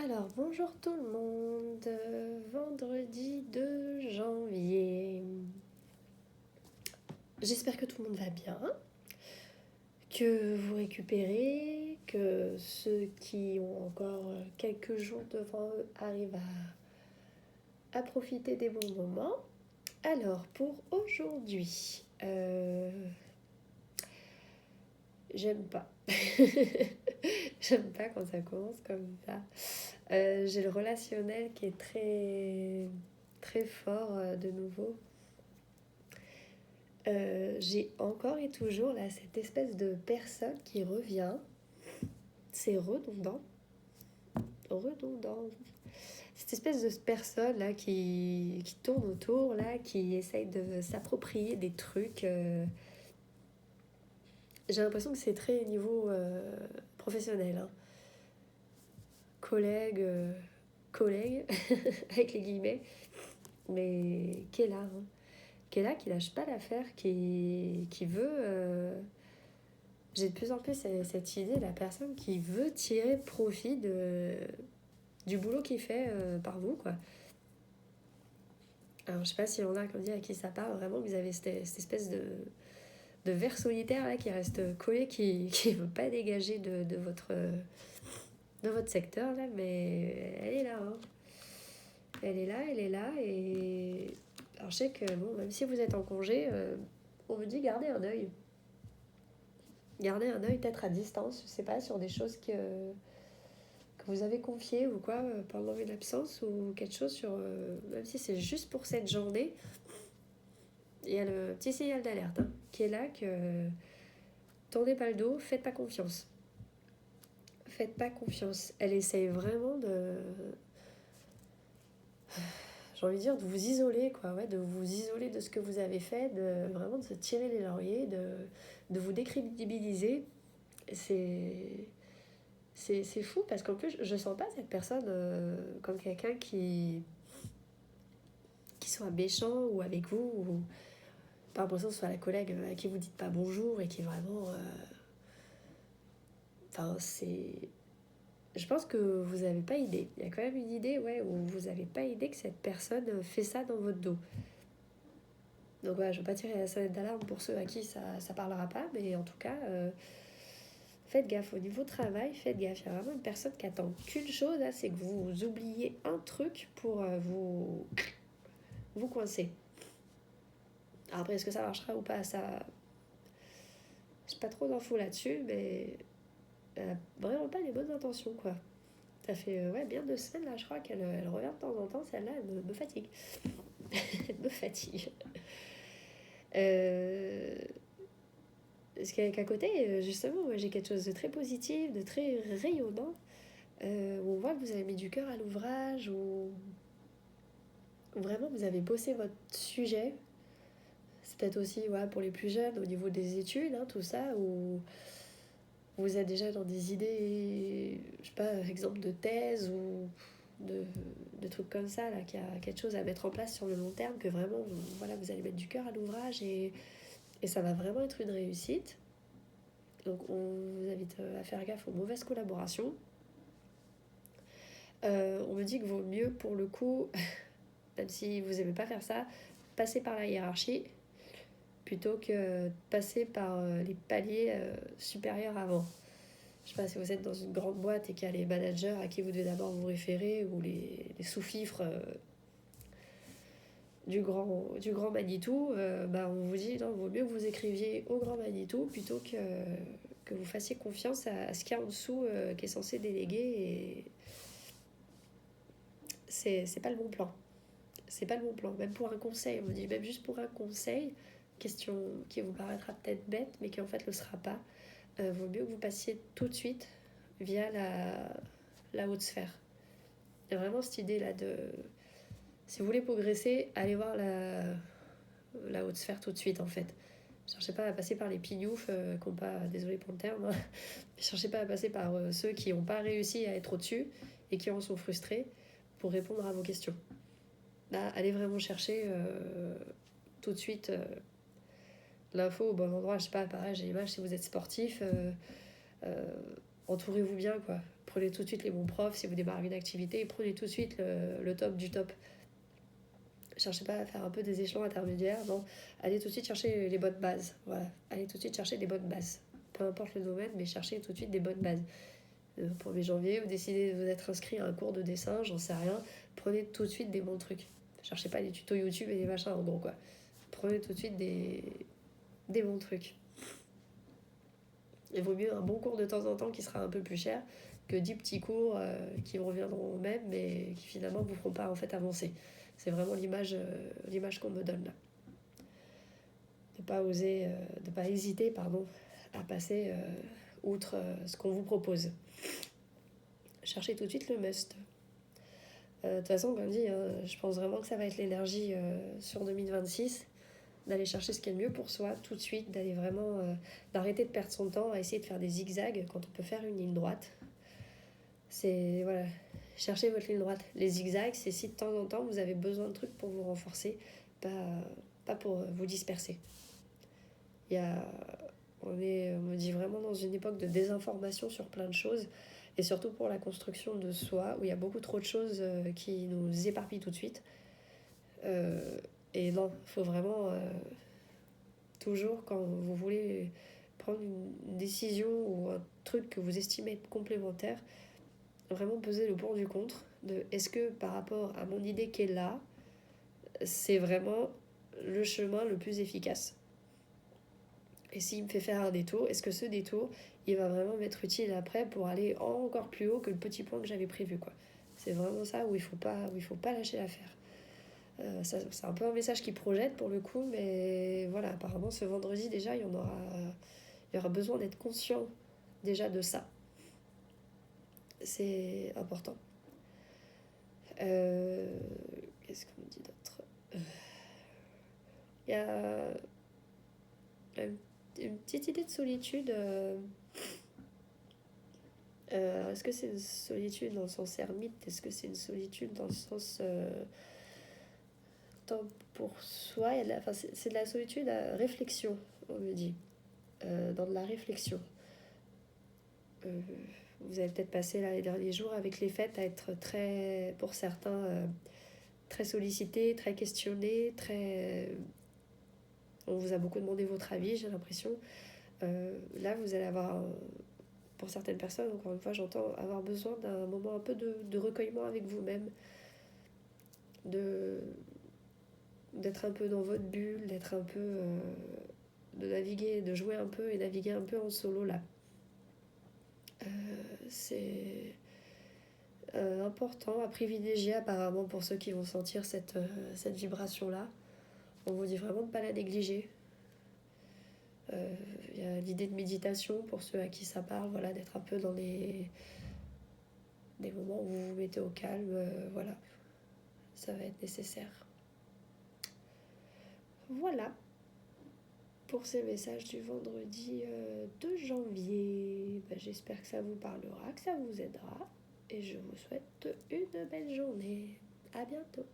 Alors, bonjour tout le monde, vendredi 2 janvier. J'espère que tout le monde va bien, que vous récupérez, que ceux qui ont encore quelques jours devant eux arrivent à profiter des bons moments. Alors, pour aujourd'hui, j'aime pas. J'aime pas quand ça commence comme ça. J'ai le relationnel qui est très, très fort de nouveau. J'ai encore et toujours là cette espèce de personne qui revient. C'est redondant. Redondant. Cette espèce de personne là qui tourne autour, là, qui essaye de s'approprier des trucs. J'ai l'impression que c'est très niveau professionnel. Hein. Collègue, collègue, avec les guillemets. Mais qui est là. Hein. Qui est là, qui lâche pas l'affaire, qui veut... J'ai de plus en plus cette idée de la personne qui veut tirer profit du boulot qui est fait par vous, quoi. Alors, je sais pas si on a, comme dit, à qui ça parle, vraiment, vous avez cette espèce de ver solitaire là, qui reste collé, qui ne veut pas dégager de votre secteur, là, mais elle est là, hein. Elle est là, elle est là, et... Alors, je sais que, bon, même si vous êtes en congé, on me dit gardez un œil. Gardez un œil peut-être à distance, je sais pas, sur des choses que vous avez confiées ou quoi pendant une absence ou quelque chose sur... même si c'est juste pour cette journée, il y a le petit signal d'alerte hein, qui est là que tournez pas le dos, faites pas confiance. Faites pas confiance. Elle essaye vraiment de... J'ai envie de dire de vous isoler, quoi, ouais, de vous isoler de ce que vous avez fait, de vraiment de se tirer les lauriers, de vous décrédibiliser. C'est fou parce qu'en plus, je sens pas cette personne comme quelqu'un qui soit méchant ou avec vous, ou pas l'impression que ce soit la collègue à qui vous dites pas bonjour et qui vraiment. Enfin, c'est. Je pense que vous n'avez pas idée. Il y a quand même une idée, ouais, où vous n'avez pas idée que cette personne fait ça dans votre dos. Donc voilà, je ne veux pas tirer la sonnette d'alarme pour ceux à qui ça parlera pas, mais en tout cas, faites gaffe au niveau travail, faites gaffe. Il y a vraiment une personne qui attend qu'une chose, là, c'est que vous oubliez un truc pour vous coincer. Alors après, est-ce que ça marchera ou pas, ça... J'ai pas trop d'infos là-dessus, mais elle a vraiment pas les bonnes intentions, quoi. Ça fait ouais, bien 2 semaines, là, je crois qu'elle revient de temps en temps, celle-là, elle me fatigue. Elle me fatigue. Parce qu'à côté, justement, moi, j'ai quelque chose de très positif, de très rayonnant, où on voit que vous avez mis du cœur à l'ouvrage, où vraiment vous avez bossé votre sujet. C'est peut-être aussi ouais, pour les plus jeunes, au niveau des études, hein, tout ça, où vous êtes déjà dans des idées, je sais pas, exemple de thèse ou de trucs comme ça, là, qu'il y a quelque chose à mettre en place sur le long terme, que vraiment, voilà, vous allez mettre du cœur à l'ouvrage et ça va vraiment être une réussite. Donc on vous invite à faire gaffe aux mauvaises collaborations. On me dit que vaut mieux pour le coup, même si vous n'aimez pas faire ça, passer par la hiérarchie plutôt que passer par les paliers supérieurs avant. Je sais pas si vous êtes dans une grande boîte et qu'il y a les managers à qui vous devez d'abord vous référer ou les sous-fifres du grand Manitou, bah on vous dit non, il vaut mieux que vous écriviez au grand Manitou plutôt que vous fassiez confiance à ce qu'il y a en dessous qui est censé déléguer et c'est pas le bon plan. C'est pas le bon plan. Même pour un conseil, on me dit même juste pour un conseil, question qui vous paraîtra peut-être bête mais qui en fait le sera pas. Vaut mieux que vous passiez tout de suite via la haute sphère. Il y a vraiment cette idée là de... Si vous voulez progresser, allez voir la haute sphère tout de suite en fait. Cherchez pas à passer par les pignoufs qui n'ont pas, désolé pour le terme, hein, cherchez pas à passer par ceux qui n'ont pas réussi à être au-dessus et qui en sont frustrés pour répondre à vos questions. Là, allez vraiment chercher tout de suite l'info au bon endroit. Je sais pas, pareil, j'ai l'image si vous êtes sportif, entourez-vous bien, quoi. Prenez tout de suite les bons profs si vous démarrez une activité, prenez tout de suite le top du top. Cherchez pas à faire un peu des échelons intermédiaires, non. Allez tout de suite chercher les bonnes bases. Voilà. Allez tout de suite chercher des bonnes bases. Peu importe le domaine, mais cherchez tout de suite des bonnes bases. Le 1er janvier, vous décidez de vous être inscrit à un cours de dessin, j'en sais rien. Prenez tout de suite des bons trucs. Cherchez pas des tutos YouTube et des machins en gros, quoi. Prenez tout de suite des bons trucs. Il vaut mieux un bon cours de temps en temps qui sera un peu plus cher que 10 petits cours qui reviendront au même mais qui finalement ne vous feront pas en fait avancer. C'est vraiment l'image qu'on me donne là. De pas hésiter à passer outre ce qu'on vous propose. Cherchez tout de suite le must. De toute façon, comme dit, je pense vraiment que ça va être l'énergie sur 2026, d'aller chercher ce qui est le mieux pour soi tout de suite, d'aller vraiment d'arrêter de perdre son temps à essayer de faire des zigzags quand on peut faire une ligne droite. C'est voilà, cherchez votre ligne droite. Les zigzags, c'est si de temps en temps vous avez besoin de trucs pour vous renforcer, pas pour vous disperser. On me dit vraiment dans une époque de désinformation sur plein de choses, et surtout pour la construction de soi, où il y a beaucoup trop de choses qui nous éparpillent tout de suite. Et non, il faut vraiment, toujours quand vous voulez prendre une décision ou un truc que vous estimez être complémentaire, vraiment peser le pour du contre, de est-ce que par rapport à mon idée qui est là, c'est vraiment le chemin le plus efficace. Et s'il me fait faire un détour, est-ce que ce détour, il va vraiment m'être utile après pour aller encore plus haut que le petit point que j'avais prévu, quoi. C'est vraiment ça où il faut pas lâcher l'affaire. C'est un peu un message qui projette pour le coup, mais voilà, apparemment ce vendredi déjà, il y aura besoin d'être conscient déjà de ça. C'est important. Qu'est-ce qu'on me dit d'autre? Il y a une petite idée de solitude. Est-ce que c'est une solitude dans le sens ermite? Est-ce que c'est une solitude dans le sens temps pour soi? C'est de la solitude à réflexion, on me dit. Dans de la réflexion. Vous avez peut-être passé là, les derniers jours avec les fêtes à être très, pour certains, très sollicité, très questionné, on vous a beaucoup demandé votre avis, j'ai l'impression. Là, vous allez avoir, pour certaines personnes, encore une fois, j'entends avoir besoin d'un moment un peu de recueillement avec vous-même, d'être un peu dans votre bulle, d'être un peu, de naviguer, de jouer un peu et naviguer un peu en solo là. C'est important à privilégier apparemment pour ceux qui vont sentir cette vibration-là. On vous dit vraiment de ne pas la négliger. Il y a l'idée de méditation pour ceux à qui ça parle, voilà, d'être un peu dans des moments où vous vous mettez au calme, voilà, ça va être nécessaire. Voilà pour ces messages du vendredi 2 janvier. J'espère que ça vous parlera, que ça vous aidera, et je vous souhaite une belle journée. À bientôt.